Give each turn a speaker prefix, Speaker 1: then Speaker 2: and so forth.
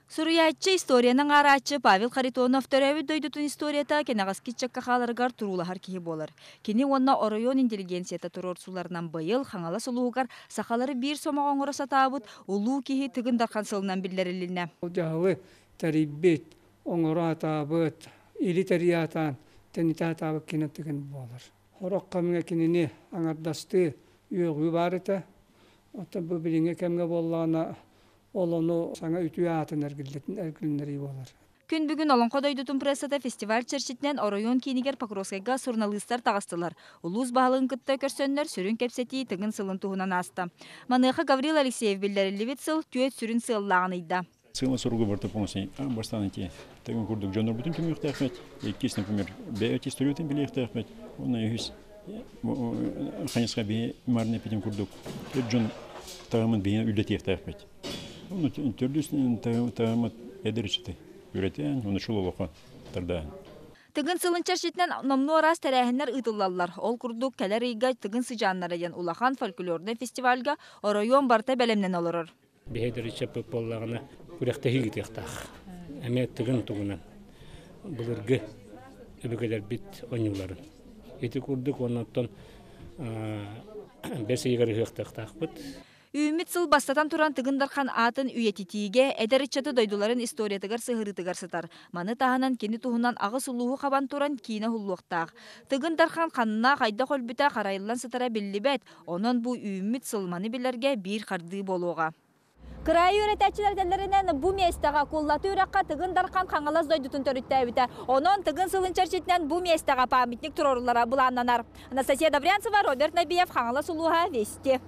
Speaker 1: Суруяччы историянын арачы Павел Харитонов төрөбү дөйдүтүн историята кенагас киччакка халарыгар турулахар кихи болар. Кени онна оройон интеллигенцията турорсуларынан быйыл хаңала сулуугар сахалары бир сомогоңоро сатаабыт улуу кихи тыгын дархан сылынан биллерилине.
Speaker 2: Жағы тариббет, оңоро атабыт, или тариятан, тенита атабыт кені тыгын болар. Хорок камга кеніне аңардасты үйөғі барыта, ота бұл біліңе кемге боллағына олону саңа үтüе атын әргілінері болар.
Speaker 1: Күн бүгін олонқо дөйдүтүн прессата фестиваль чарчитнен оройон кинигер Покровскайга журналисттар тағыстылар. Улус бағылын кытта көрсөннөр сүрін кепсети тыгын сылын туһунан аста. Маныха Гаврил Алексеев биллерилибит сыл түйет сүрін сыллағыныйда.
Speaker 3: Сылы соругу барты помощи, бастаныки. Тыгын курдук жонор бүтүн кем юхтахмет. Екис, например, бәйөт историятын биле юхтахмет. Онна юхис. Ханисқа бе марне петен курдук. Жон тағымын бейін үлдеті юхтахмет. Оны төрлүсін тағымыт эдеричті. Үретен, оны шулулуға тардаан.
Speaker 1: Тыгын сылын чарчитнен номну орас тәрәһеннәр ытыллаллар. Ол курдук кәләр ыйга тыгын сыжаннарыян улахан фольклорный фестивальга оройон барта бәлемнен олорор.
Speaker 4: Бехедериче поллагына күрәхтәһи гитехтах. Әмә тыгын тугунан. Булыргы өбөгәләр бит онюларын. Эти курдук оннан бәсәйгәр гыхтахтах бит.
Speaker 1: Үмит сыл бастатан туран тыгындархан атын үйетитиге эдериччаты дойдуларын историятыгар сыгырытыгар сытар. Маны таханан кени туһунан ағы сулуһу хабан туран киіне хуллуқтақ. Тыгындархан ханна қайда холбіта қарайылан сытара биллибет, онон бу үмит сыл маны билерге бир қарды болуға. Кырай үйретәчілердерінен бу местаға куллаты үраққа тыгындархан қаңалас дойдутун төріттәбіті. Онон тыгын сылын чарчитнен бу местаға памятник турорулара бұланнанар. Анастасия Добрянцева, Роберт Набиев, қаңалас улуға Вести.